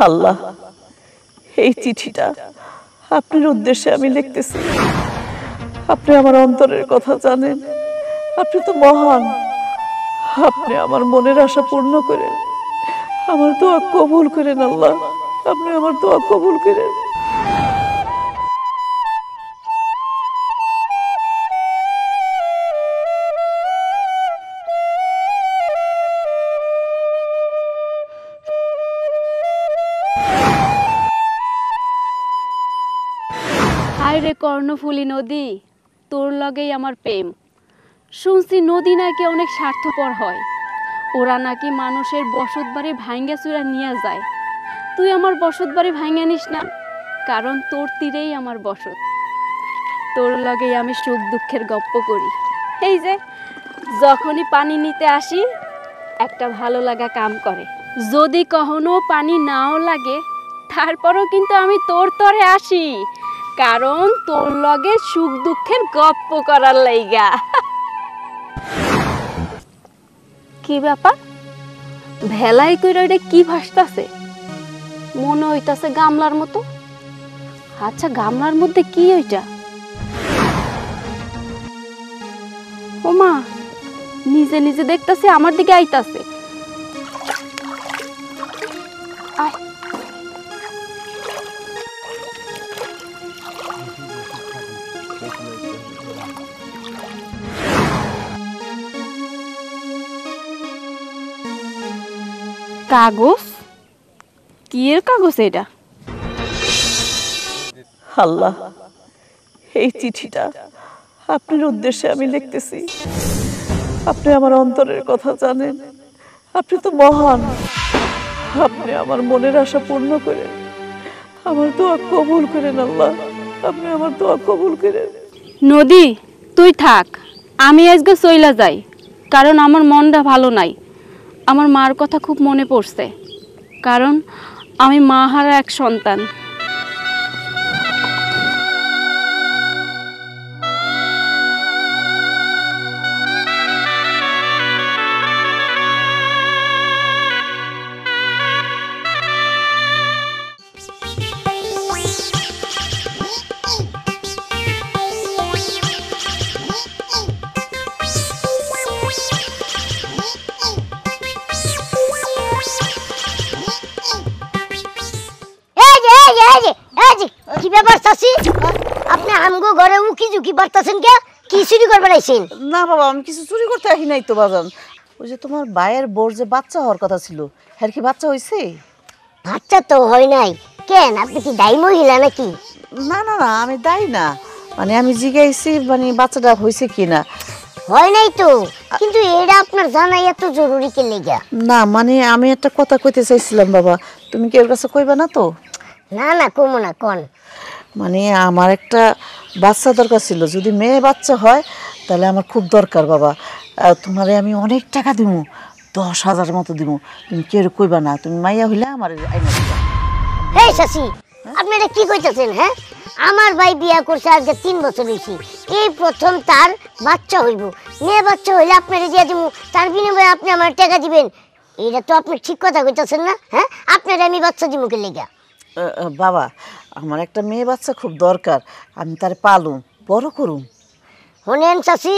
আল্লাহ, এই চিঠিটা আপনার উদ্দেশ্যে আমি লিখতেছি। আপনি আমার অন্তরের কথা জানেন, আপনি তো মহান। আপনি আমার মনের আশা পূর্ণ করেন, আমার দোয়া কবুল করেন আল্লাহ, আপনি আমার দোয়া কবুল করেন। হায় রে কর্ণফুলী নদী, তোর লগেই আমার প্রেম। শুনছি নদী নাকি অনেক স্বার্থপর হয়, ওরা নাকি মানুষের বসত বাড়ি ভাঙ্গা চুরা নিয়ে যায়। তুই আমার বসত বাড়ি ভাঙ্গা নিস না, কারণ তোর তীরেই আমার বসত। তোর লগেই আমি সুখ দুঃখের গপ্প করি। এই যে যখনই পানি নিতে আসি একটা ভালো লাগা কাম করে। যদি কখনো পানি নাও লাগে তারপরও কিন্তু আমি তোর তরে আসি, কারণ তোর লগে সুখ দুঃখের গপ্প করার লাইগা। কি ব্যাপার, ভেলাই কইরা এটা কি ভাসতাছে? মনে হইতাছে গামলার মতো। আচ্ছা, গামলার মধ্যে কি ওইটা? ওমা, নিজে নিজে দেখতাছে আমার দিকে আইতাছে। কাগজ? কি এর কাগজ এটা? আল্লাহ, এই চিঠিটা আপনার উদ্দেশ্যে আমি লিখতেছি। আপনি আমার অন্তরের কথা জানেন, আপনি তো মহান। আপনি আমার মনের আশা পূর্ণ করেন, আমার দোয়া কবুল করেন আল্লাহ, আপনি আমার দোয়া কবুল করেন। নদী, তুই থাক, আমি আজকে চইলা যাই, কারণ আমার মনটা ভালো নাই। আমার মার কথা খুব মনে পড়ছে, কারণ আমি মা হারা এক সন্তান। কি ব্যাপার চাচি, আপনি আমগো ঘরে উকি ঝুঁকি পারতাছেন কে? কি চুরি করবার আইছেন? না বাবা, আমি কিছু চুরি করতে আসি নাই তো বাজান। ওই যে তোমার ভাইয়ের বোর যে বাচ্চা হওয়ার কথা ছিল, হ্যাঁ কি বাচ্চা হয়েছে? বাচ্চা তো হয় নাই। কেন, আপনি কি দায়ী মহিলা নাকি? না না না, আমি দায়ী না, মানে আমি জিজ্ঞাসি মানে বাচ্চাটা হয়েছে কিনা। হয় নাই তো, কিন্তু এটা আপনার জানা এত জরুরি কে লেগা? না মানে আমি একটা কথা কইতে চাইছিলাম বাবা, তুমি কি ওর কাছে কইবা না তো? না না, কমো না, কোন। মানে আমার একটা বাচ্চা দরকার ছিল, যদি মেয়ে বাচ্চা হয় তাহলে আমার খুব দরকার বাবা। তোমারে আমি অনেক টাকা দিব, 10,000 মতো দিব, তুমি কেউ কইবা না, তুমি মাইয়া হইলে আমার আইনা দিবা। এই চাচি, আপনি এটা কি কইতাছেন? হ্যাঁ, আমার ভাই বিয়া করছে আজকে 3 বছর হয়েছে, এই প্রথম তার বাচ্চা হইব। মেয়ে বাচ্চা হইলে আপনারা দিয়া দিব, তার বিনিময়ে আপনি আমার টাকা দিবেন। এটা তো আপনি ঠিক কথা কইতাছেন না। হ্যাঁ, আপনারা আমি বাচ্চা দিব কে লেগা? বাবা, আমার একটা মেয়ে বাচ্চা খুব দরকার, আমি তার পালুম বড় করুম। শোনেন চাচি,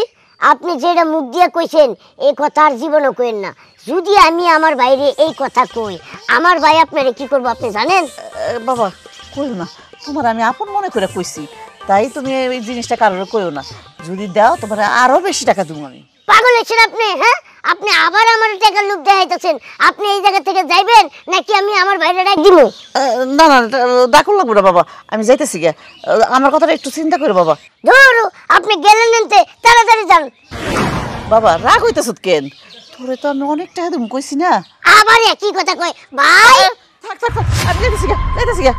আপনি যেটা মুখ দিয়ে কইছেন এই কথা আর জীবনও কইেন না। যদি আমি আমার বাইরে এই কথা কই, আমার ভাই আপনারে কি করবো আপনি জানেন? বাবা কইও না, তোমার আমি আপন মনে করে কইছি, তাই তুমি এই জিনিসটা কারোর কইও না। যদি দাও তোমার আরো বেশি টাকা দেবো আমি। পাগল হয়েছেন আপনি? হ্যাঁ, আপনি আবার আমার টাকার লোভ দেখাইতেছেন। আপনি এই জায়গা থেকে যাইবেন নাকি আমি আমার বাইরে ডাক দিব? না না, ডাকুন লাগবো না বাবা, আমি যাইতেছি গে। আমার কথাটা একটু চিন্তা করো বাবা। ধরো, আপনি গেলেন নিতে, তাড়াতাড়ি যান। বাবা রাগ হইতেছ কেন? তোরে তো আমি অনেক টাকা দেবো কইছি না। আবার একই কথা কয় ভাই। থাক থাক থাক, আমি যাইতেছি গে, যাইতেছি গে।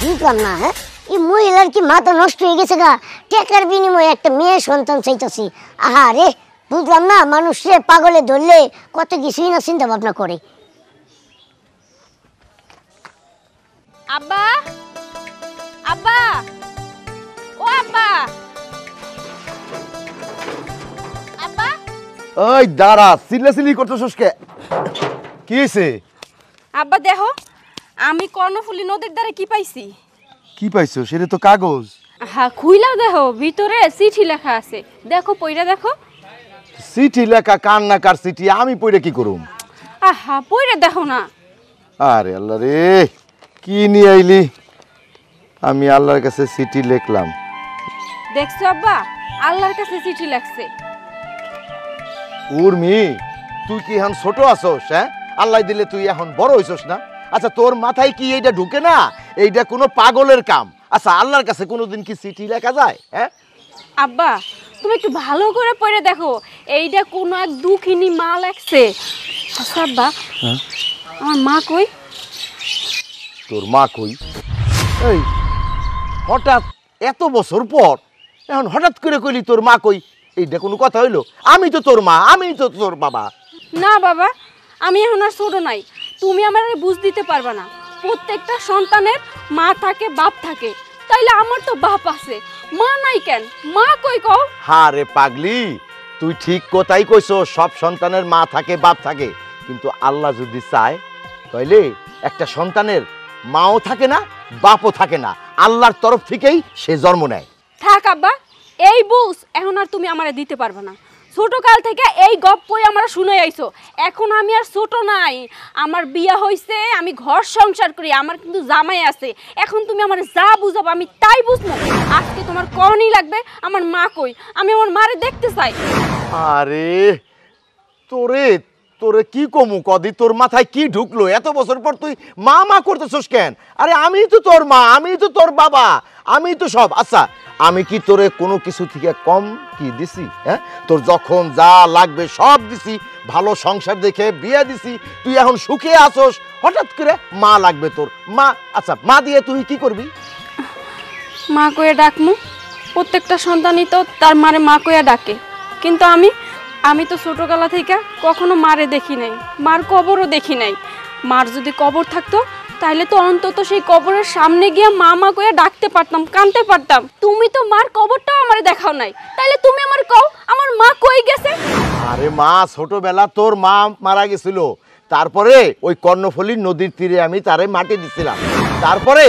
বুঝলাম না, হ্যাঁ, এই মহিলার কি মাথা নষ্ট হয়ে গেছে গা? টাকার বিনিময়ে একটা মেয়ে সন্তান চাইতেছি। আহা রে, বুঝলাম না, মানুষে পাগলে ধরলে কত কিছুই না চিন্তা ভাবনা করে। আব্বা, আব্বা, ও আব্বা, আব্বা। ওই দাঁড়া, চিল্লাচিল্লি করতেছস কে? কি হয়েছে? আব্বা দেখো আমি কর্ণফুলী নদীর ধারে কি পাইছি। কি পাইছো? সেটা তো কাগজ। হ্যাঁ খুইলা দেখো, ভিতরে চিঠি লেখা আছে। দেখো পইরা দেখো। চিঠি লেখা? কার না কার চিঠি? আমি পড়ে কি করুম? আহা পইরা দেখো না। আরে আল্লাহ রে, কি নিয়ে আইলি? আমি আল্লাহর কাছে চিঠি লিখলাম। দেখছো আব্বা, আল্লাহর কাছে চিঠি লেখছে। উর্মি, তুই কি এখন ছোট আছোস? হ্যাঁ, আল্লাহ দিলে তুই এখন বড় হইছস না? আচ্ছা, তোর মাথায় কি এইটা ঢুকে না? এইটা কোনো পাগলের কাম। আচ্ছা, আল্লাহর কাছে কোনোদিন কি চিঠি লেখা যায়? হ্যাঁ আব্বা তুমি একটু ভালো করে পড়ে দেখো, এইটা কোন এক দুঃখিনী মা লেখছে। আচ্ছা আব্বা, আমার মা কই? তোর মা কই? এই হঠাৎ এত বছর পর এখন হঠাৎ করে কইলি তোর মা কই? এইটা কোনো কথা হইলো? আমি তো তোর মা, আমি তো তোর বাবা। না বাবা, আমি এখন আর ছোট নাই, তুমি আমার বুঝ দিতে পারবে না। প্রত্যেকটা সন্তানের মা থাকে, বাপ থাকে, তাইলে আমার তো বাপ আছে, মা নাই কেন? মা কই কও? হ্যাঁ রে পাগলি, তুই ঠিক কথাই কইছো। সব সন্তানের মা থাকে, বাপ থাকে, কিন্তু আল্লাহ যদি চায় তাইলে একটা সন্তানের মাও থাকে না, বাপও থাকে না, আল্লাহর তরফ থেকেই সে জন্ম নেয়। থাক আব্বা, এই বুঝ এখন আর তুমি আমারে দিতে পারবে না। ছোটকাল থেকে এই গপ্পই আমরা শুনে আইছো। এখন আমি আর ছোট নাই, আমার বিয়া হইছে, আমি ঘর সংসার করি, আমার কিন্তু জামাই আছে। এখন তুমি আমার যা বুঝাবো আমি তাই বুঝবো। আজকে তোমার করণই লাগবে। আমার মা কই? আমি আমার মারে দেখতে চাই। আরে তোরে তোরে কি কমু কদি? তোর মাথায় কি ঢুকলো? এত বছর পর তুই মা মা করতেছস কেন? আরে আমি তো তোর মা, আমি তো তোর বাবা, আমি তো সব। আচ্ছা, আমি কি তোরে কোনো কিছু থেকে কম কি দিছি? হ্যাঁ, তোর যখন যা লাগবে সব দিছি, ভালো সংসার দেখে বিয়ে দিছি, তুই এখন সুখে আসোস, হঠাৎ করে মা লাগবে তোর। মা, আচ্ছা মা দিয়ে তুই কি করবি? মা কইয়া ডাকমু। প্রত্যেকটা সন্তানই তো তার মারে মা কইয়া ডাকে, কিন্তু আমি তো ছোটবেলা থেকে কখনো মারে দেখি নাই, মার কবরও দেখি নাই। মার যদি কবর থাকতো তাহলে তো অন্তত সেই কবরের সামনে গিয়ে মা মা কইয়া ডাকতে পারতাম, কাঁদতে পারতাম। তুমি তো মার কবরটাও আমারে দেখাও নাই, তাইলে তুমি আমার কও আমার মা কই গেছে? আরে মা, ছোটবেলা তোর মা মারা গেছিল, তারপরে ওই কর্ণফুলী নদীর তীরে আমি তারে মাটি দিছিলাম, তারপরে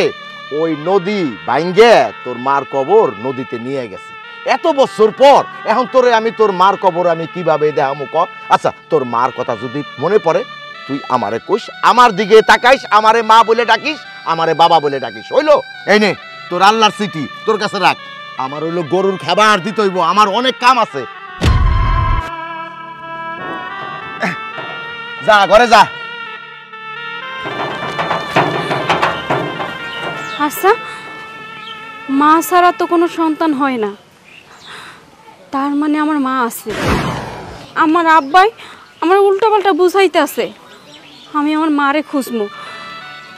ওই নদী ভাঙ্গে তোর মার কবর নদীতে নিয়ে গেছে। এত বছর পর এখন তোরে আমি তোর মার কবর আমি কিভাবে দেখামু ক? আচ্ছা, তোর মার কথা যদি মনে পড়ে তুই আমারে কইস, আমার দিকে তাকাইস, আমারে মা বলে ডাকিস, আমারে বাবা বলে ডাকিস। হইলো? এই নে তোর আল্লাহর চিঠি, তোর কাছে রাখ। আমার হইলো গরুর খাবার দিতে হইব, আমার অনেক কাম আছে। যা ঘরে যা। আচ্ছা, মা ছাড়া তো কোনো সন্তান হয় না, তার মানে আমার মা আছে। আমার আব্বাই আমার উল্টাপাল্টা বুঝাইতে আছে। আমি আমার মারে খুঁজবো।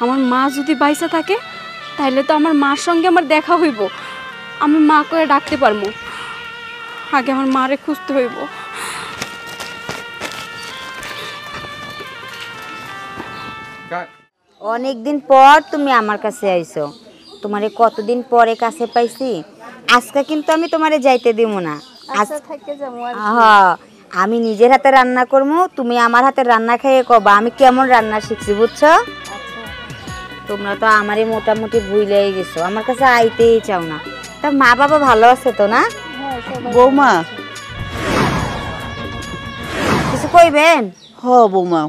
আমার মা যদি বাইসা থাকে তাহলে তো আমার মার সঙ্গে আমার দেখা হইব, আমি মা করে ডাকতে পারবো। আগে আমার মারে খুঁজতে হইব। অনেকদিন পর তুমি আমার কাছে আইছো। তোমারে কতদিন পরে কাছে পাইছি। আজকে কিন্তু আমি তোমারে যাইতে দিব না। হ্যাঁ, আমি নিজের হাতে রান্না করবো, তুমি আমার হাতে রান্না খাইয়ে কবা আমি কেমন রান্না শিখছি, বুঝছো? তোমরা তো আমারই মোটামুটি ভুলেই গেছো, আমার কাছে আইতেই চাও না। তা মা বাবা ভালো আছে তো না? বৌমা। কিছু কইবেন? হ বৌমা,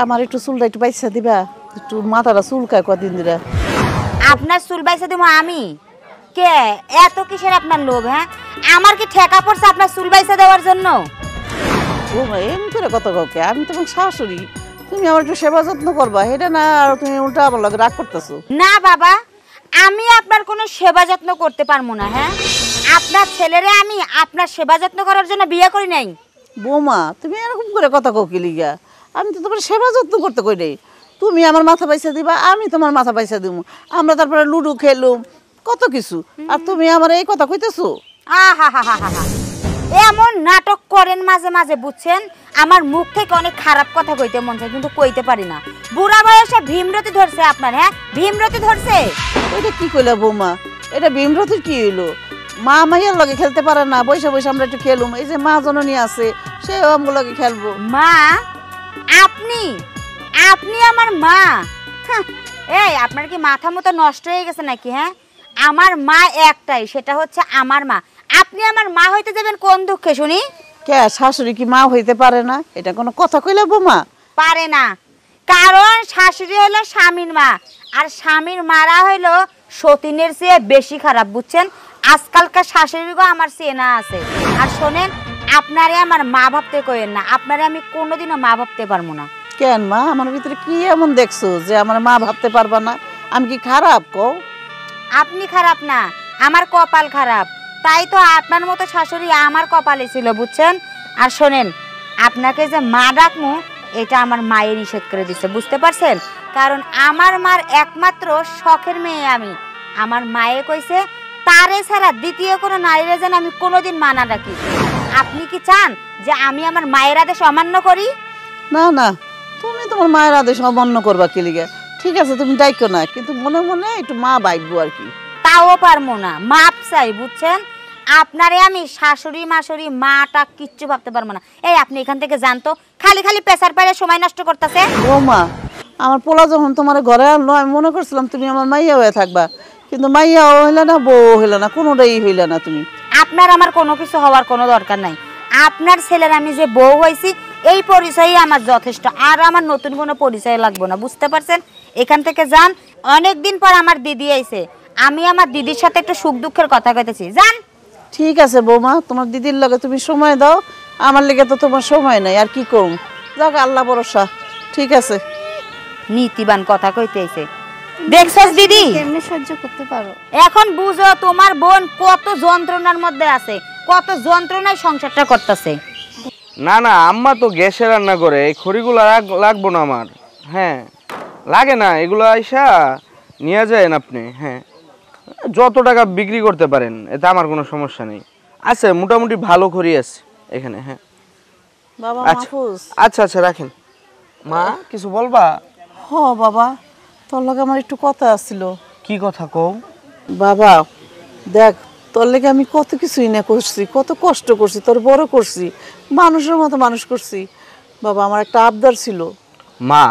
আমার একটু চুলটা একটু বাইসা দিবা, একটু মাথাটা চুলকায় কদিন ধরে। আপনার চুল বাইসা দিব আমি? কে এত কিসের আপনার লোভ? হ্যাঁ, আমার কি ঠেকা পড়ছে আপনার চুল বাইসা দেওয়ার জন্য? বৌমা এমনি করে কত কাউকে, আমি তোমার শাশুড়ি, তুমি আমার একটু সেবা যত্ন করবা, এটা না আর তুমি উল্টা আমার লগে রাগ করতেছো। না বাবা, আমি আপনার কোনো সেবা যত্ন করতে পারবো না। হ্যাঁ, আপনার ছেলেরে আমি আপনার সেবা যত্ন করার জন্য বিয়ে করি নাই। বৌমা তুমি এরকম করে কথা ককি লিগা? আমি তো তোমার সেবা যত্ন করতে কই নাই। তুমি আমার মাথা পয়সা দিবা, আমি তোমার মাথা পয়সা দিব, আমরা তারপরে লুডো খেলুম, কত কিছু। আর তুমি আমার এই কথা কইতেছো? আহা হা হা হা, এমন নাটক করেন মাঝে মাঝে, বুঝছেন? আমার মুখ থেকে অনেক খারাপ কথা কইতে মন চায় কিন্তু কইতে পারি না। বুড়া বয়সে ভীমরতি ধরছে আপনার। হ্যাঁ, ভীমরতি ধরছে। ওইটা কি কইলা বৌমা? এটা ভীমরতির কি হইলো? মা মাইয়ার লগে খেলতে পারে না, বৈশা বৈশা আমরা একটু খেলুম। এই যে মা জননী আছে, সেও আমগুলো লগে খেলবো। মা আপনি আপনি আমার মা? হাহ, এই আপনার কি মাথা মতো নষ্ট হয়ে গেছে নাকি? হ্যাঁ, আমার মা একটাই, সেটা হচ্ছে আমার মা। আপনি আমার মা হইতে যাবেন কোন দুঃখে শুনি? কে শাশুড়ি কি মা হইতে পারে না? এটা কোনো কথা কইলে বৌমা? পারে না, কারণ শাশুড়ি হলো স্বামীর মা, আর স্বামীর মারা হইলো সতীনের চেয়ে বেশি খারাপ, বুঝছেন? আজকালকার শাশুড়িগো আমার চেনা আছে। আর শোনেন, আপনারে আমার মা ভাবতে কইেন না, আপনারে আমি কোনোদিনও মা ভাবতে পারবো না। কেন মা, আমার ভিতরে কি এমন দেখছো যে আমার মা ভাবতে পারবা না? আমি কি খারাপ কও? আপনি খারাপ না, আমার কপাল খারাপ, তাই তো আপনার মতো শাশুড়ি আমার কপালে ছিল, বুঝছেন? আর শোনেন, আপনাকে যে মা ডাকমু এটা আমার মায়ের নিষেধ করে দিচ্ছে, বুঝতে পারছেন? কারণ আমার মার একমাত্র শখের মেয়ে আমি। আমার মায়ে কইছে তারে ছাড়া দ্বিতীয় কোনো নারীরে যেন আমি কোনোদিন মা না ডাকি। আপনি কি চান যে আমি আমার মায়ের আদেশ অমান্য করি? না না, তুমি তোমার মায়ের আদেশ অমান্য করবা কি লিগে? ঠিক আছে, তুমি ডাইকো না, কিন্তু মনে মনে একটু মা বাইবো আর কি। তাও পারবো না, মাপ চাই, বুঝছেন? আপনারে আমি শাশুড়ি মাশুড়ি মাটা কিচ্ছু ভাবতে পারবো না। এই আপনি এখান থেকে জানতো, খালি খালি পেশার পাড়ে সময় নষ্ট করতেছে। বৌমা, আমার পোলা যখন তোমার ঘরে আনলো আমি মনে করছিলাম তুমি আমার মাইয়া হয়ে থাকবা, কিন্তু মাইয়াও হইলে না, বউ হইলে না, কোনোটাই হইলে না তুমি। আপনার আমার কোনো কিছু হওয়ার কোনো দরকার নাই। আপনার ছেলের আমি যে বউ হয়েছি এই পরিচয়ই আমার যথেষ্ট, আর আমার নতুন কোনো পরিচয় লাগবে না, বুঝতে পারছেন? এখান থেকে যান। অনেকদিন পর আমার দিদি আইছে, আমি আমার দিদির সাথে একটু সুখ দুঃখের কথা কইতেছি, যান। ঠিক আছে বৌমা, তোমার দিদির লগে তুমি সময় দাও, আমার লেগে তো তোমার সময় নাই, আর কি করুম? যাক, আল্লাহ ভরসা। ঠিক আছে। নীতিবান কথা কইতে আইছে, দেখছস দিদি? কেমনে সহ্য করতে পারো? এখন বুঝো তোমার বোন কত যন্ত্রণার মধ্যে আছে, কত যন্ত্রণায় সংসারটা করতেছে। না না, আম্মা তো গ্যাসে রান্না করে, এই খড়িগুলো লাগবো না আমার। হ্যাঁ, লাগে না, এগুলো আইসা নিয়ে যায়েন আপনি। হ্যাঁ, যত টাকা বিক্রি করতে পারেন, এতে আমার কোনো সমস্যা নেই। আচ্ছা, মোটামুটি ভালো খড়ি আছে এখানে। হ্যাঁ বাবা আচ্ছা মাহফুজ। আচ্ছা আচ্ছা, রাখেন। মা কিছু বলবা? হ বাবা, তোর লগে আমার একটু কথা আছিল। কি কথা কও? বাবা দেখ, তোর লেগে আমি কত কিছুই না করছি, কত কষ্ট করছি, তোর বড় করছি, মানুষের মতো মানুষ করছি। বাবা, আমার একটা আবদার ছিল। মা,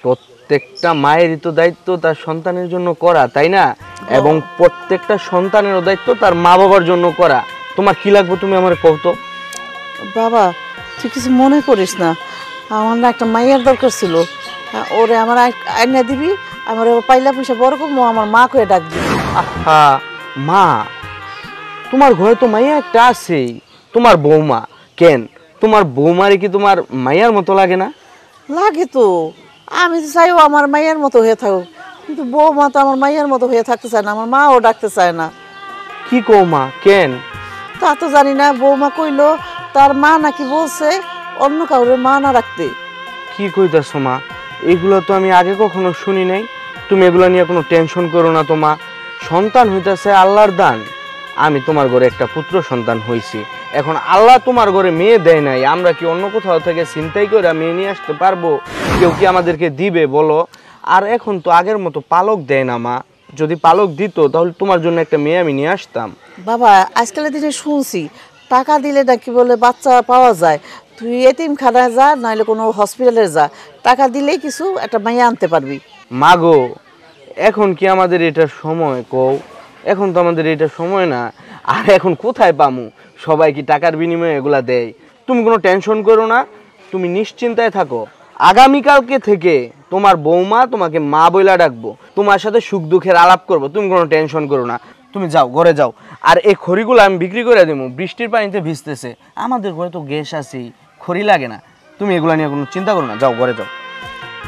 প্রত্যেকটা মায়েরই তো দায়িত্ব তার সন্তানের জন্য করা, তাই না? এবং প্রত্যেকটা সন্তানেরও দায়িত্ব তার মা বাবার জন্য করা। তোমার কি লাগবে তুমি আমার কও তো। বাবা, তুই কিছু মনে করিস না, আমার না একটা মাইয়ার দরকার ছিল, ওরে আমার আইনা দিবি, আমার পাইলা পয়সা বড় করবো, আমার মা কয়ে ডাকবি। আহা মা, তোমার ঘরে তো মাইয়া একটা আছেই, তোমার বৌমা। কেন, তোমার বৌমারে কি তোমার মাইয়ার মতো লাগে না? লাগে তো, আমি তো চাইও আমার মাইয়ার মতো হয়ে থাকুক, কিন্তু বৌমা তো আমার মাইয়ার মতো হয়ে থাকতে চায় না, আমার মাও ডাকতে চায় না। কি কও মা, কেন? তা তো জানি না, বৌমা কইলো তার মা নাকি বলছে অন্য কাউরে মা না রাখতে। কি কইতাছো মা? এগুলো তো আমি আগে কখনো শুনি নাই। তুমি এগুলো নিয়ে কোনো টেনশন করো না তো মা। সন্তান হইতাছে আল্লাহর দান। আমি তোমার ঘরে একটা পুত্র সন্তান হইছি, এখন আল্লাহ তোমার ঘরে মেয়ে দেয় নাই, আমরা কি অন্য কোথাও থেকে চিন্তাই করে মেয়ে নিয়ে আসতে পারবো? কেউ কি আমাদেরকে দিবে বলো? আর এখন তো আগের মতো পালক দেয় না মা, যদি পালক দিত তাহলে তোমার জন্য একটা মেয়ে আমি নিয়ে আসতাম। বাবা, আজকালের দিনে শুনছি টাকা দিলে নাকি বলে বাচ্চা পাওয়া যায়, তুই এতিমখানায় যা, নাহলে কোনো হসপিটালে যা, টাকা দিলেই কিছু একটা মাইয়া আনতে পারবি। মাগো, এখন কি আমাদের এটা সময় কও? এখন তো আমাদের এটা সময় না। আর এখন কোথায় পামু? সবাই কি টাকার বিনিময়ে এগুলা দেয়? তুমি কোনো টেনশন করো না, তুমি নিশ্চিন্তায় থাকো। আগামীকালকে থেকে তোমার বৌমা তোমাকে মা বইলা ডাকবো, তোমার সাথে সুখ দুঃখের আলাপ করবো, তুমি কোনো টেনশন করো না। তুমি যাও, ঘরে যাও। আর এই খড়িগুলো আমি বিক্রি করে দেবো, বৃষ্টির পানিতে ভিজতেছে, আমাদের ঘরে তো গ্যাস আছেই, খড়ি লাগে না। তুমি এগুলা নিয়ে কোনো চিন্তা করো না, যাও ঘরে যাও।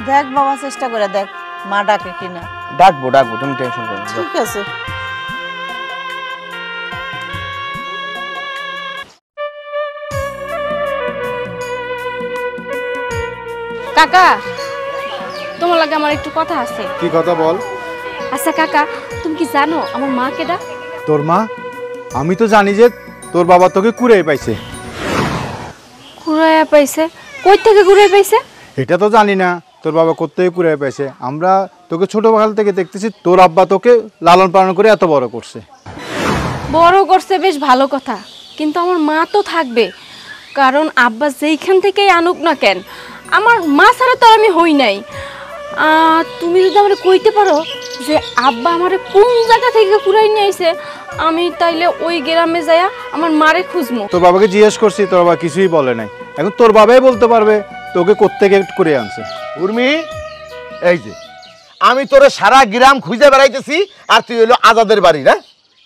দেখ বাবা, চেষ্টা করে দেখ মা ডাকে কিনা। ডাকবো ডাকবো, তুমি টেনশন করো না, যাও। ঠিক আছে। কাকা, তোমার লাগে আমার একটু কথা আছে। কি কথা বল? আচ্ছা কাকা, তুমি কি জানো আমার মা কেডা? তোর মা? আমি তো জানি যে তোর বাবা তোকে কুড়িয়ে পাইছে। কুড়াইয়া পাইছে? কই থেকে কুড়াই পাইছে? এটা তো জানি না তোর বাবা কোত্থেকে কুড়িয়ে পাইছে। আমরা তোকে ছোটবেলা থেকে দেখতেছি, তোর আব্বা তোকে লালন পালন করে এত বড় করছে। বড় করছে বেশ ভালো কথা, কিন্তু আমার মা তো থাকবে, কারণ আব্বা যেইখান থেকেই আনুক না কেন, আমার মা ছাড়া তো আর আমি হই নাই। তুমি যদি আমার কইতে পারো যে আব্বা আমারে কোন জায়গা থেকে কুড়াই নিয়ে আইছে, আমি তাইলে ওই গ্রামে যাইয়া আমার মারে খুঁজমু। তোর বাবাকে জিজ্ঞেস করছি, তোর বাবা কিছুই বলে নাই। এখন তোর বাবাই বলতে পারবে তোকে কোত্থেকে করে আনছে। উর্মি, এই যে আমি তোরে সারা গ্রাম খুঁজে বেড়াইতেছি, আর তুই হইলো আজাদের বাড়ি না?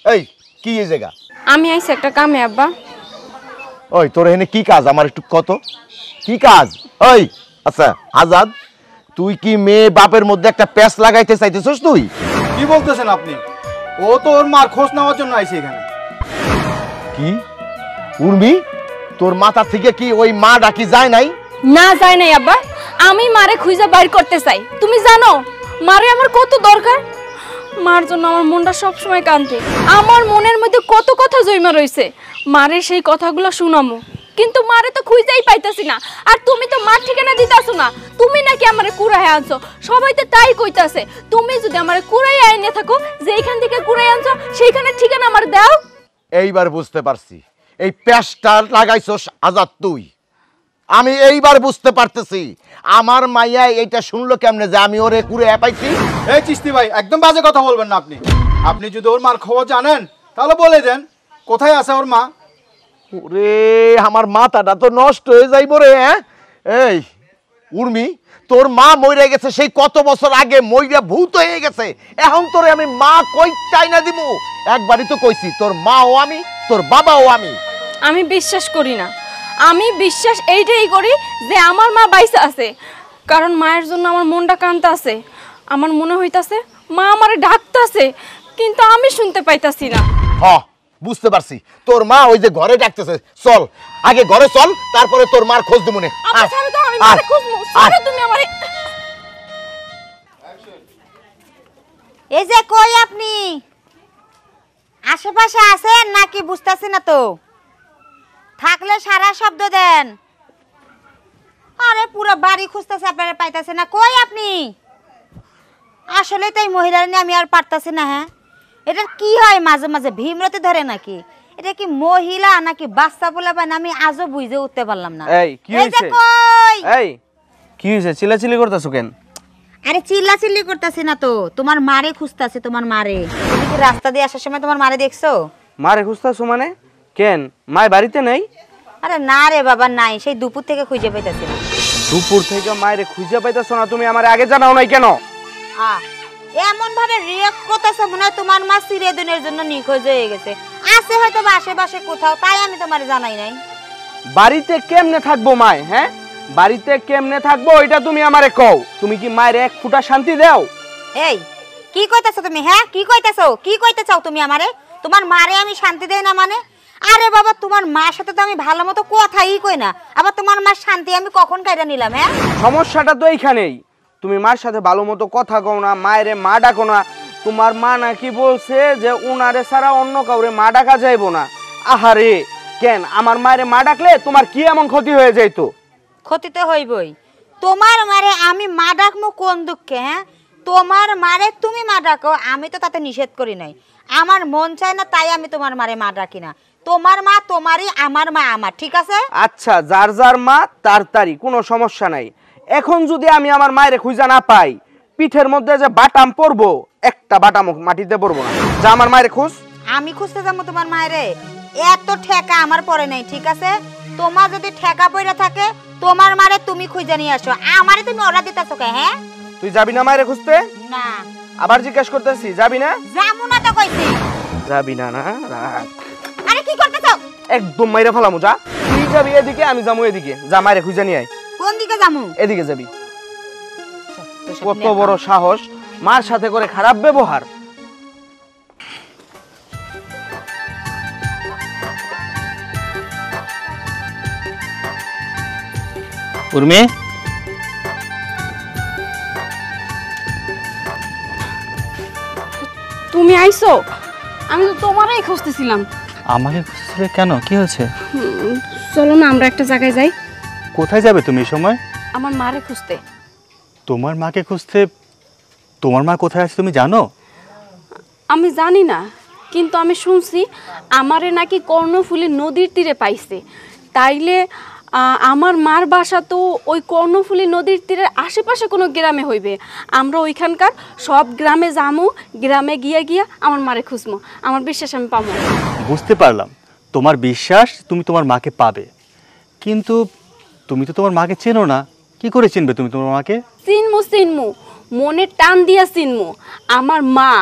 এই কি এই জায়গা? আমি আইছি একটা কামে আব্বা। ওই তোর এখানে কি কাজ আমার একটু কত, কি কাজ? ওই আচ্ছা আজাদ, তুই কি মেয়ে বাপের মধ্যে একটা প্যাচ লাগাইতে চাইতেছস? তুই কি বলতেছেন আপনি? ও তো ওর মার খোঁজ নেওয়ার জন্য আইছে এখানে। কি উর্মি, তোর মাথা থেকে কি ওই মা ডাকি যায় নাই? না যায় নাই আব্বা, আমি মারে খুঁজে বাইর করতে চাই। তুমি জানো মারে আমার কত দরকার। মার জন্য আমার মনটা সবসময় কাঁদে। আমার মনের মধ্যে কত কথা জমা রয়েছে, মারে সেই কথাগুলো শুনামো, কিন্তু মারে তো খুঁজেই পাইতাছি না। আর তুমি তো মার ঠিকানা দিতাছো না, তুমি নাকি আমারে কুড়াই আনছো। সবাই তো তাই কইতাছে। তুমি যদি আমারে কুড়াই আইনে থাকো, যে এইখান থেকে কুড়াই আনছো সেইখানে ঠিকানা আমার দাও। এইবার বুঝতে পারছি এই প্যাচটা লাগাইছস আজাদ তুই। আমি এইবার বুঝতে পারতেছি আমার মাইয়া এইটা শুনলো কেমনে যে আমি ওরে কুড়ে পাইছি। এই চিস্তি ভাই, একদম বাজে কথা বলবেন না আপনি। আপনি যদি ওর মার খবর জানেন তাহলে বলে দেন কোথায় আছে ওর মা। ওরে আমার মাথাটা তো নষ্ট হয়ে যাইব রে। হ্যাঁ এই উর্মি, তোর মা মরে গেছে সেই কত বছর আগে, মইরা ভূত হয়ে গেছে। এখন তোরে আমি মা কই চাই না দিমু? একবারই তো কইছি তোর মা ও আমি, তোর বাবা ও আমি। আমি বিশ্বাস করি না। আমি বিশ্বাস এইটাই করি যে আমার মা বাইসা আছে, কারণ মায়ের জন্য আমার মনটা কাঁদতে আছে। আমার মনে হইতাছে মা আমারে ডাকতাছে, কিন্তু আমি শুনতে পাইতাছি না। হ্যাঁ বুঝতে পারছি, তোর মা ওই যে ঘরে ডাকতেছে। চল আগে ঘরে চল, তারপরে তোর মার খোঁজ দিব নে। আমার ছাড়ো তো, আমি মারে খুঁজবো। ছাড়ো তুমি আমারে। এই যে কই আপনি? আশেপাশে আছেন নাকি বুঝতাছি না তো। থাকলে সারা শব্দ দেন। আরে পুরো বাড়ি খুঁজতেছে, আপনারা পাইতাছে না। কই আপনি? আসলে তাই মহিলার নিয়ে আমি আর পারতাছি না। হ্যাঁ, এটা কি হয় মাঝে মাঝে ভীমরতি ধরে নাকি? এটা কি মহিলা নাকি বাচ্চা পোলাপান আমি আজও বুঝে উঠতে পারলাম না। এই কি এই যে হইছে? কই? এই কি হইছে? চিল্লাচিল্লি করতেছো কেন? আরে চিল্লাচিল্লি করতেছি না তো, তোমার মারে খুঁজতাছি। তোমার মারে তুমি কি রাস্তা দিয়ে আসার সময় তোমার মারে দেখছো? মারে খুঁজতেছো মানে? কেন মায় বাড়িতে নাই? আরে না রে বাবা, নাই। সেই দুপুর থেকে খুঁজে পাইতাছি না। দুপুর থেকে মায়ের খুঁজে পাইতেছো না? তুমি আমার আগে জানাও নাই কেন? এমন ভাবে রিয়েক্ট করতেছে মনে হয় তোমার মা চিরদিনের জন্য নিখোঁজ হয়ে গেছে। আছে হয়তো বা আশেপাশে কোথাও, তাই আমি তোমার জানাই নাই। বাড়িতে কেমনে থাকবো মায়? হ্যাঁ, বাড়িতে কেমনে থাকবো এটা তুমি আমারে কও। তুমি কি মায়ের এক ফুটা শান্তি দাও? এই কি কইতাছো তুমি? হ্যাঁ কি কইতাছো? কি কইতে চাও তুমি আমারে? তোমার মারে আমি শান্তি দেই না মানে? আরে বাবা, তোমার মার সাথে তো আমি ভালো মতো কথাই কই না, আবার তোমার মার শান্তি আমি কখন কাইরা নিলাম? হ্যাঁ, সমস্যাটা তো এইখানেই। তুমি মার সাথে ভালো মতো কথা কও না, মায়েরে মা ডাকো না। তোমার মা নাকি বলছে যে উনারে ছাড়া অন্য কাউরে মা ডাকা যাইবো না। আহারে কেন? আমার মায়েরে মা ডাকলে তোমার কি এমন ক্ষতি হয়ে যাইতো? ক্ষতি তো হইবই। তোমার মারে আমি মা ডাকমু কোন দুঃখে? হ্যাঁ, তোমার মারে তুমি মা ডাকো, আমি তো তাতে নিষেধ করি নাই। আমার মন চায় না তাই আমি তোমার মারে মা ডাকি না। তোমার মা তোমারই, আমার মা আমার, ঠিক আছে? আচ্ছা, যার যার মা তার তারই, কোনো সমস্যা নাই। এখন যদি আমি আমার মায়েরে খুঁজা না পাই, পিঠের মধ্যে যে বাটাম পড়বো, একটা বাটাম মাটিতে পড়বো না। যা আমার মায়েরে খুঁজ। আমি খুঁজতে যাবো তোমার মায়েরে? এত ঠেকা আমার পরে নাই, ঠিক আছে? তোমার যদি ঠেকা পড়ে থাকে তোমার মারে তুমি খুঁজে নিয়ে আসো, আমারে তুমি অর্ডার দিতেছো কে? হ্যাঁ, তুই যাবি না মায়েরে খুঁজতে? না। আবার জিজ্ঞেস করতেছি, যাবি না? যাবো না তো কইছি। যাবি না? না রাখ। আরে কি করতেছো? একদম মাইরা ফেলামু। যা, তুই যাবি এদিকে, আমি যাবো এদিকে। যা মায়েরে খুঁজে নিয়ে আয়। কোন দিকে যাবো? এদিকে যাবি। কত বড় সাহস, মার সাথে করে খারাপ ব্যবহার। উর্মি, তুমি আইছো? আমি তো তোমারই খুঁজতেছিলাম। আমাকে খুঁজছিলে কেন? কি হয়েছে? চলো না আমরা একটা জায়গায় যাই। কোথায় যাবে তুমি এই সময়? আমার মারে খুঁজতে। তোমার মাকে খুঁজতে? তোমার মা কোথায় আছে তুমি জানো? আমি জানি না, কিন্তু আমি শুনছি আমারে নাকি কর্ণফুলী নদীর তীরে পাইছে। তাইলে আমার মার বাসা তো ওই কর্ণফুলী নদীর তীরের আশেপাশে কোনো গ্রামে হইবে। আমরা ওইখানকার সব গ্রামে যামু, গ্রামে গিয়া গিয়া আমার মারে খুঁজমু। আমার বিশ্বাস আমি পাবো। বুঝতে পারলাম তোমার বিশ্বাস তুমি তোমার মাকে পাবে, কিন্তু তুমি তো তোমার মাকে চেনো না, কি করে চিনবে তুমি তোমার মাকে? চিনমু মনের টান দিয়া চিনমু। আমার মা,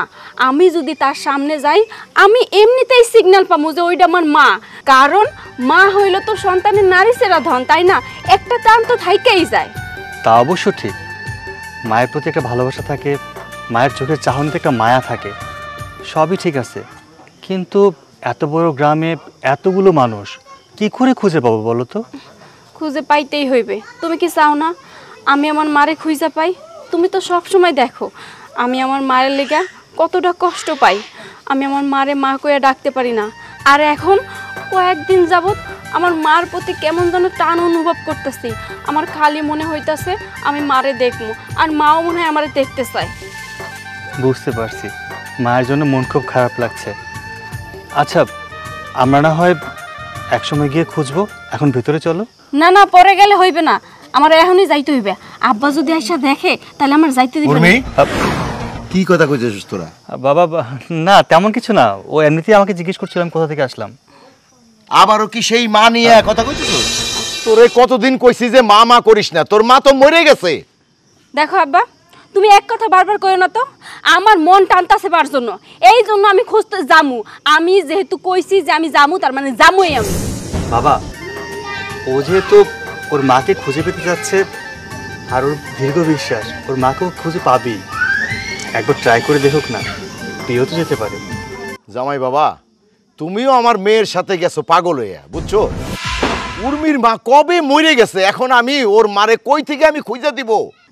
আমি যদি তার সামনে যাই আমি এমনিতেই সিগন্যাল পাবো যে ওইটা আমার মা। কারণ মা হইল তো সন্তানের নারী সেরা ধন, তাই না? একটা টান তো থাইকেই যায়। তা অবশ্য ঠিক, মায়ের প্রতি একটা ভালোবাসা থাকে, মায়ের চোখের চাহনিতে একটা মায়া থাকে, সবই ঠিক আছে, কিন্তু এত বড় গ্রামে এতগুলো মানুষ কি করে খুঁজে পাবো বলো তো? খুঁজে পাইতেই হইবে। তুমি কি চাও না আমি আমার মারে খুঁজে পাই? তুমি তো সব সময় দেখো আমি আমার মায়ের লেগা কতটা কষ্ট পাই। আমি আমার মারে মা কইয়া ডাকতে পারি না। আর এখন কয়েকদিন যাবত আমার মার প্রতি কেমন যেন টান অনুভব করতেছি। আমার খালি মনে হইতাছে আমি মারে দেখবো, আর মাও মনে হয় আমারে দেখতে চায়। বুঝতে পারছি, মায়ের জন্য মন খুব খারাপ লাগছে। আচ্ছা, আমরা না হয় একসময় গিয়ে খুঁজবো, এখন ভিতরে চলো। না না, পরে গেলে হইবে না, আমার এখনই যাইতে হইবে। আব্বা যদি আইসা দেখে তাহলে আমার যাইতে দিবে না। কি কথা কইছিস তোরা? বাবা না, তেমন কিছু না, ও এমনিতেই আমাকে জিজ্ঞেস করছিল আমি কোথা থেকে আসলাম। আবারও কি সেই মা নিয়ে কথা কইছিস? তোরে কতদিন কইছি যে মা মা করিস না, তোর মা তো মরে গেছে। দেখো আব্বা, তুমি এক কথা বারবার কইও না তো। আমার মন টানতাছে বার জন্য, এই জন্য আমি খুঁজতে যামু। আমি যেহেতু কইছি যে আমি যামু, তার মানে যামুই আমি। বাবা, ও যেহেতু ওর মাকে খুঁজে পেতে যাচ্ছে আর ওর দীর্ঘ বিশ্বাস ওর মাকেও খুঁজে পাবেই, একবার ট্রাই করে দেখুক না, বিয়েও তো যেতে পারে। জামাই বাবা, তুমিও আমার মেয়ের সাথে গেছো পাগল হইয়া, বুঝছো? উর্মির মা কবে মরে গেছে, এখন আমি ওর মারে কই থেকে আমি খুঁজে দিব?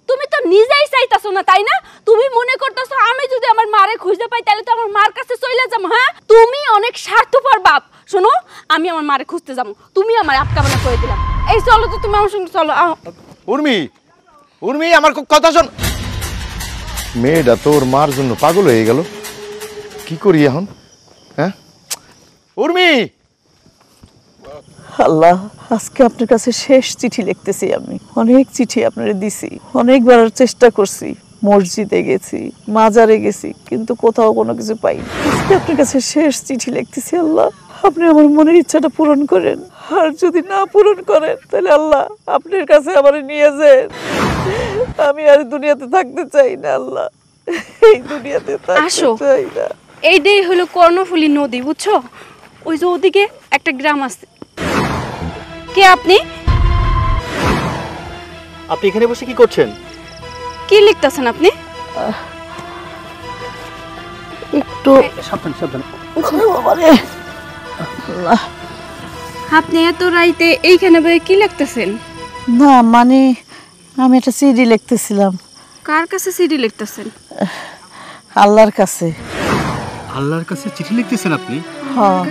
তুমি তো নিজেই চাইতাছো না, তাই না? তুমি মনে করতেছো আমি যদি আমার মারে খুঁজে পাই তাহলে তো আমার মার কাছে চলে যাবো। হ্যাঁ, তুমি অনেক স্বার্থপর বাপ। শোনো, আমি আমার মারে খুঁজতে যাবো, তুমি আমার আটকাবানা করে দিলাম। এই চলো তো, তুমি আমার সঙ্গে চলো। উর্মি, উর্মি, আমার কথা শোন। মেয়েটা তো ওর মার জন্য পাগল হয়ে গেল, কি করি এখন? হ্যাঁ উর্মি। আল্লাহ, আজকে আপনার কাছে শেষ চিঠি লিখতেছি। আমি অনেক চিঠি আপনারে দিছি, অনেকবার চেষ্টা করছি, মসজিদে গেছি, মাজারে গেছি, কিন্তু কোথাও কোনো কিছু পাইনি। আজকে আপনার কাছে শেষ চিঠি লিখতেছি। আল্লাহ, আপনি আমার মনের ইচ্ছাটা পূরণ করেন, আর যদি না পূরণ করেন তাহলে আল্লাহ আপনার কাছে আমার নিয়ে যান। আমি আর দুনিয়াতে থাকতে চাই না আল্লাহ, এই দুনিয়াতে থাকতে চাই না। এইটাই হলো কর্ণফুলী নদী, বুঝছো? ওই যে ওদিকে একটা গ্রাম আছে। কে আপনি? আপনি এখানে বসে কি করছেন? কি লিখতেছেন আপনি? একটু সাবধান সাবধান। আপনি এত রাইতে এইখানে বসে কি লিখতেছেন? না মানে আমি একটা সিডি লিখতেছিলাম। কার কাছে সিডি লিখতেছেন? আল্লাহর কাছে। আল্লাহর কাছে চিঠি লিখতেছেন আপনি? হ্যাঁ।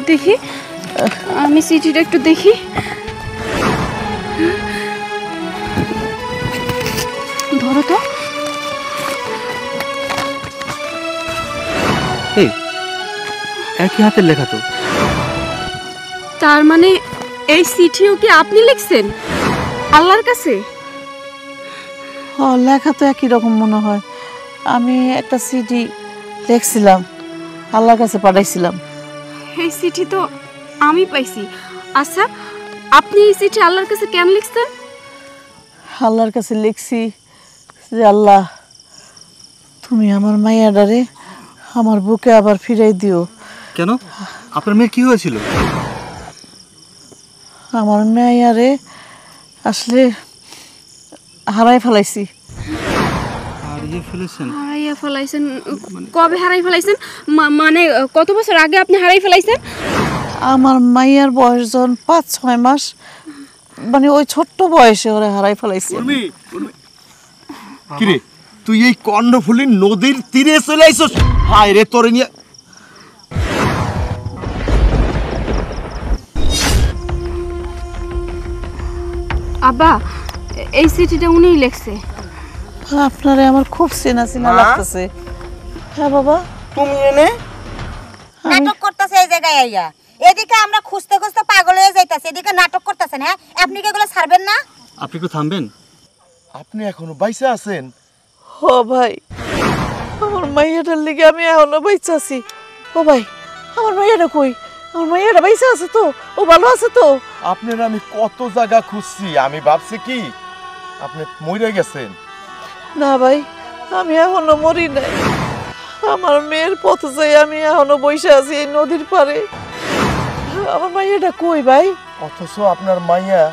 দেখি, আমি চিঠিটা একটু দেখি। ধরো তো। এই একই হাতের লেখা তো। তার মানে এই চিঠিও কি আপনি লিখছেন আল্লাহর কাছে? হ্যাঁ, লেখা তো একই রকম মনে হয়। আমি একটা সিডি লিখছিলাম, আল্লাহর কাছে পাঠাইছিলাম। এই চিঠি তো আমি পাইছি। আচ্ছা, আপনি এই চিঠি আল্লাহর কাছে কেন লিখছেন? আল্লাহর কাছে লিখছি যে আল্লাহ, তুমি আমার মাইয়াডারে আমার বুকে আবার ফিরাই দিও। কেন? আপনার মেয়ের কি হয়েছিল? আমার মাইয়ারে আসলে হারাই ফেলাইছি। হারিয়ে ফেলেছেন? হারাইয়া ফেলাইছেন? কবে হারাই ফেলাইছেন? মানে কত বছর আগে আপনি হারাই ফেলাইছেন? আমার মাইয়ার বয়স যখন 5-6 মাস, মানে ওই ছোট্ট বয়সে ওরা হারাই ফেলাইছে। কিরে, তুই এই কর্ণফুলী নদীর তীরে চলে আইছস? হায় রে, তোরে নিয়ে। আব্বা, এই চিঠিটা উনিই লিখছে। আপনারে আমার খুব চেনা চেনা লাগতেছে। হ্যাঁ বাবা। তুমি এনে নাটক করতেছে এই জায়গায় আইয়া। এদিকে আমরা খুঁজতে খুঁজতে পাগল হয়ে যাইতাছি, এদিকে নাটক করতেছেন। হ্যাঁ, আপনি কি এগুলো ছাড়বেন না? আপনি একটু থামবেন। আপনি এখনো বাইসা আছেন? ও ভাই, আমার মাইয়াটার লিগে আমি এখনো বাইচা আছি। ও ভাই, আমার মাইয়াটা কই? আমার মাইয়াটা বাইচা আছে তো? ও ভালো আছে তো? আপনার আমি কত জায়গা খুঁজছি, আমি ভাবছি কি আপনি মরে গেছেন। না ভাই, আমি এখনো মরি নাই। আমার মেয়ের পথ যাই আমি এখনো বসে আছি এই নদীর পাড়ে। আমার মাইয়াটা কই ভাই? অথচ আপনার মাইয়া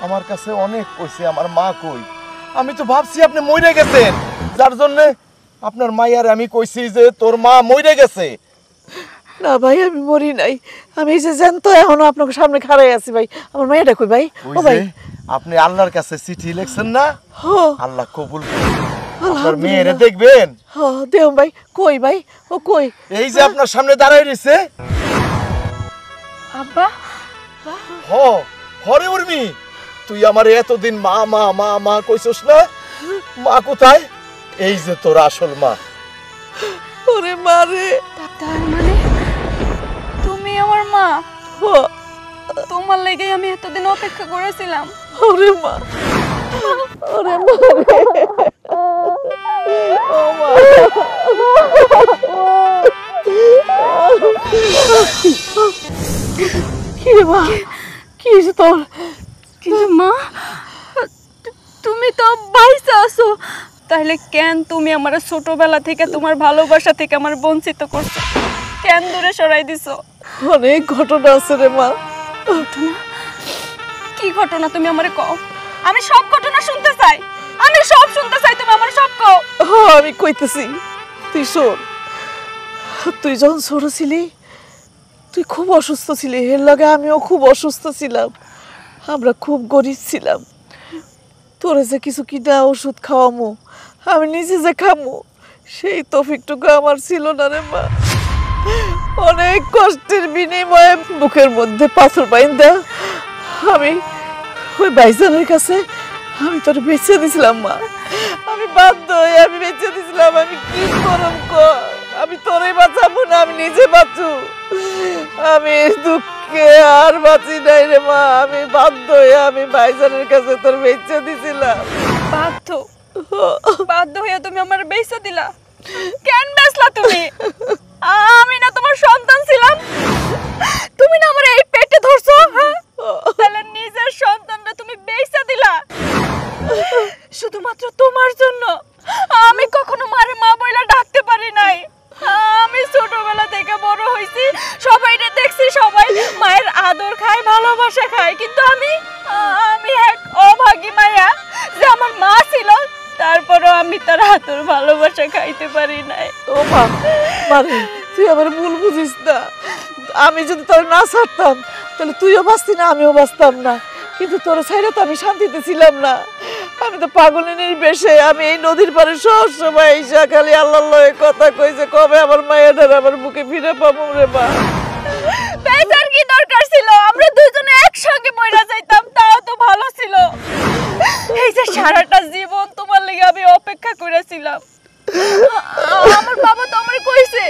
আমার কাছে অনেক কইছে আমার মা কই। আমি তো ভাবছি আপনি মরে গেছেন, যার জন্য আপনার মাইয়ার আমি কইছি যে তোর মা মরে গেছে। না ভাই, আমি মরি নাই। আমি এই যে জানতো এখনো আপনার সামনে খাড়াই আছি ভাই। আমার মাইয়াটা কই ভাই? ও ভাই, আপনি আল্লাহর কাছে চিঠি লিখছেন না, হো আল্লাহ কবুল করুন। আপনার মেয়েরে দেখবেন। হো দেও ভাই। কই ভাই? ও কই? এই যে আপনার সামনে দাঁড়ায় রইছে। আব্বা, হরে উর্মি, তুই আমার এতদিন মা মা মা মা কইছস না, মা কোথায়? এই যে তোর আসল মা। ওরে মারে, তার মানে তুমি আমার মা? হো তোমার লেগে আমি এতদিন অপেক্ষা করেছিলাম। ওরে মা, ওরে মা রে। ও মা, কি রে মা, কি হয়েছে তোর? কিন্তু মা, তুমি তো বাইসা আছো, তাহলে কেন তুমি আমার ছোটবেলা থেকে তোমার ভালোবাসা থেকে আমার বঞ্চিত করছো? কেন দূরে সরাই দিছো? অনেক ঘটনা আছে রে মা। ঘটনা? কি ঘটনা তুমি আমারে কও? আমি সব ঘটনা শুনতে চাই, আমি সব শুনতে চাই, তুমি আমার সব কও। হ্যাঁ, আমি কইতেছি, তুই শোন। তুই যখন ছোট ছিলি তুই খুব অসুস্থ ছিলি, এর লগে আমিও খুব অসুস্থ ছিলাম। আমরা খুব গরিব ছিলাম। তোরে যে কিছু কিনা ওষুধ খাওয়ামো, আমি নিজে যে খামো সেই তৌফিকটুকু আমার ছিল না রে মা। অনেক কষ্টের বিনিময়ে বুকের মধ্যে পাথর বাইন্দা আমি ওই ভাইজানের কাছে আমি তোর বেঁচে দিছিলাম মা। আমি বাধ্য হয়ে আমি বেঁচে দিছিলাম। আমি কি করম কর? আমি তোরে বাঁচাবো না, আমি নিজে বাঁচু। আমি দুঃখে আর বাঁচি নাই রে মা। আমি বাধ্য হয়ে আমি ভাইজানের কাছে তোর বেঁচে দিছিলাম। বাধ্য? বাধ্য হয়ে তুমি আমার বেঁচে দিলা? কেন বেচলা তুমি? আমি না তোমার সন্তান ছিলাম? তুমি না আমার এই পেটে ধরছো, হ্যাঁ? তাহলে নিজের সন্তানটা তুমি বেচে দিলা শুধুমাত্র তোমার জন্য? আমি কখনো মারে মা বইলা ডাকতে পারি নাই। আমি ছোটবেলা থেকে বড় হইছি, সবাইরে দেখছি সবাই মায়ের আদর খায়, ভালোবাসা খায়, কিন্তু আমি এক অভাগী মায়া যে আমার মা ছিল, তারপরও আমি তার আদর ভালোবাসা খাইতে পারি নাই। ও মা, মারে তুই আমার ভুল বুঝিস না। আমি যদি তোর না ছাড়তাম তাহলে তুইও বাঁচতি না, আমিও বাঁচতাম না। কিন্তু তোর ছাইরা তো আমি শান্তিতে ছিলাম না। আমি তো পাগলিনীর বেশে আমি এই নদীর পাড়ে সব সময় এসে খালি আল্লাহ লয়ে কথা কইছে কবে আমার মায়ের আমার বুকে ফিরে পাবো রে মা। বেচার কি দরকার ছিল? আমরা দুইজনে একসঙ্গে মইরা যাইতাম, তাও তো ভালো ছিল। এই যে সারাটা জীবন তোমার লাগি আমি অপেক্ষা করেছিলাম। আমার বাবা তো আমারে কইছে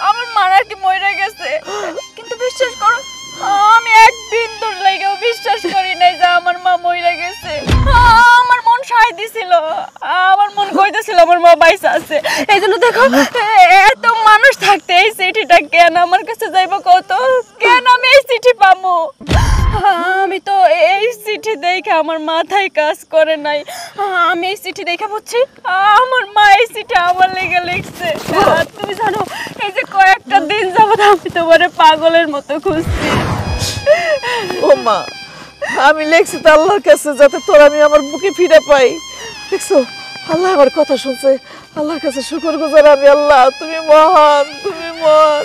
আমার মা নাকি মইরা গেছে, কিন্তু বিশ্বাস করো আমি এক বিন্দুর লাগেও বিশ্বাস করি নাই যে আমার মা মইরা গেছে। আমার মন সায় দিছিল, আমার মন কইতেছিল আমার মা বাইসা আছে। এই জন্য দেখো এত মানুষ থাকতে এই চিঠিটা কেন আমার কাছে যাইবো কত? কেন আমি এই চিঠি পাবো? আমি তো এই চিঠি দেখে আমার মাথায় কাজ করে নাই। আমি এই চিঠি দেখে বুঝছি আমার মা এই চিঠি আমার লেগে লিখছে। তুমি জানো এই যে কয়েকটা দিন যাবত আমি তোমারে পাগলের মতো খুঁজছি। ও মা, আমি লেখছি তো আল্লাহর কাছে যাতে তোর আমি আমার বুকে ফিরে পাই। দেখছো আল্লাহ আমার কথা শুনছে। আল্লাহর কাছে শুকর গুজার আমি। আল্লাহ তুমি মহান, তুমি মহান।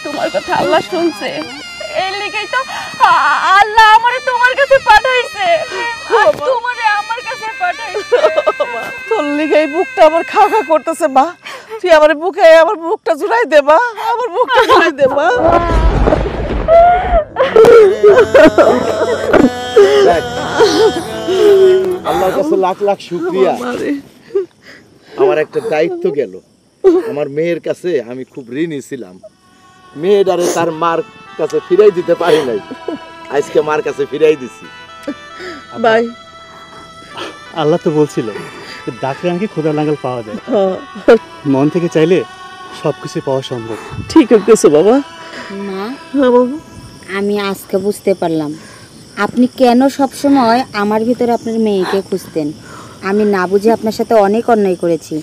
তোমার কথা আল্লাহ শুনছে, এই লেগেই তো আল্লাহ আমারে তোমার কাছে পাঠাইছে, তোমারে আমার কাছে পাঠাইছে। তোর লিগাই বুকটা আমার খা খা করতেছে মা। তুই আমার বুকে আমার বুকটা জুড়াই দে মা, আমার বুকটা জুড়াই দে মা। আল্লাহর কাছে লাখ লাখ শুকরিয়া। আমার একটা দায়িত্ব গেল। আমার মেয়ের কাছে আমি খুব ঋণী ছিলাম। মেয়েটারে তার মার কাছে ফিরাই দিতে পারি নাই, আজকে মার কাছে ফিরাই দিছি। ভাই আল্লাহ তো বলছিল ডাকলে নাকি খোদা নাগাল পাওয়া যায়, হ্যাঁ, মন থেকে চাইলে সব কিছু পাওয়া সম্ভব। ঠিক আছে বাবা। মা, হ্যাঁ বাবা, আমি আজকে বুঝতে পারলাম আপনি কেন সব সময় আমার ভিতরে আপনার মেয়েকে খুঁজতেন। আমি না বুঝে আপনার সাথে অনেক অন্যায় করেছি,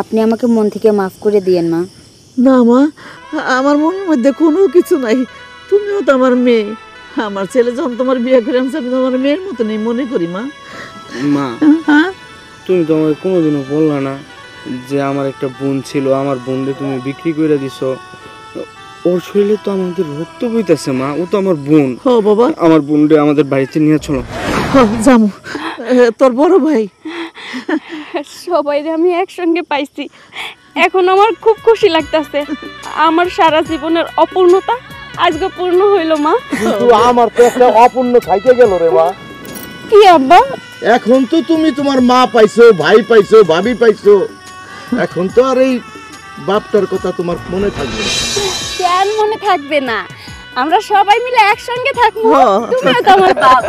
আপনি আমাকে মন থেকে মাফ করে দিয়েন মা। না মা, আমার মনের মধ্যে কোনো কিছু নাই, তুমিও তো আমার মেয়ে। আমার ছেলে যখন তোমার বিয়ে করে আনছে আমি তোমার মেয়ের মতো নেই মনে করি মা। মা, হ্যাঁ, তুমি তো আমাকে কোনোদিনও বললা না যে আমার একটা বোন ছিল, আমার বোনকে তুমি বিক্রি করে দিছো। ওর শরীরে তো আমাদের রক্ত বইতেছে মা, ও তো আমার বোন। হ বাবা, আমার বোনকে আমাদের বাড়িতে নিয়ে চলো। যাবো। তোর বড় ভাই সবাই আমি একসঙ্গে পাইছি, এখন আমার খুব খুশি লাগতেছে। আমার সারা জীবনের অপূর্ণতা আজকে পূর্ণ হইল মা। কিন্তু আমার তো একটা অপূর্ণ থাইকে গেল রে মা। কি আব্বা? এখন তো তুমি তোমার মা পাইছো, ভাই পাইছো, ভাবি পাইছো, এখন তো আর এই বাপটার কথা তোমার মনে থাকবে না। কেন মনে থাকবে না? আমরা সবাই মিলে একসঙ্গে থাকবো, হ্যাঁ। তুমিও তো আমার বাপ।